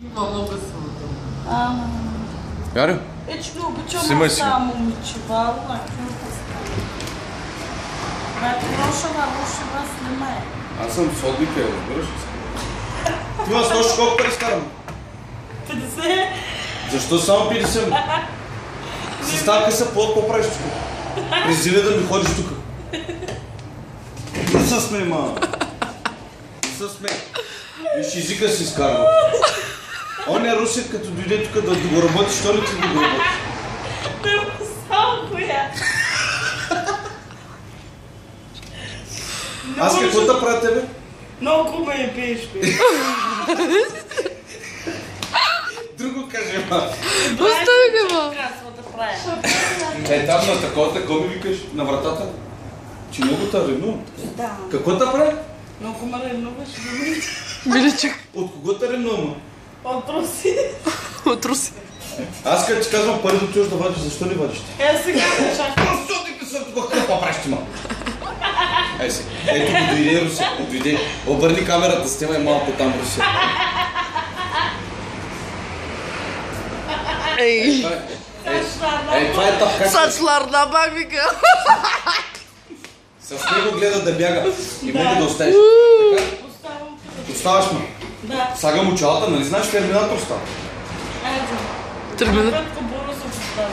Много безсмъртно. Гарю? Че ви обичам само момичева, лоша снимай. Аз съм сотника, разбираш ли? Ти ма с нощи колко пари скарам? 50. Защо само 50? Съставка са по-правиш тук. Презили да ми ходиш тук. Не се смей, мама. Не се смей. Виж, езика си изкарва. Оня Русев, като дойде тук да го работиш, що ли ти да го работиш? Не му само коя. Аз какво да правя тебе? Много ме е пиеш, бе. Друго кажи, ма. Остави го, ма. Казва да правя. Там на такова ми викаш на вратата? Че много те ревнува. Да. Какво да прави? Много ме ревнуваш, бе. Миличък. От кого те ревнува? От Руси. От Руси. Аз като ти казвам пари да отиваш да вадиш, защо не вадиш ти? Сега не чакам. Защо ти писам тук? Какво правиш ти, ма? Ей си, ето го дойде Руси, дойде. Обърни камерата, снимай малко там Руси. Ей. Това е тъпка. Сачлар на бабика. С него гледа да бяга и мене да оставиш. Оставам тук. Оставаш, ма. Да. Сагам очалата, нали знаеш терминатор става? Айде. Терминатор. Петко Борисов остава.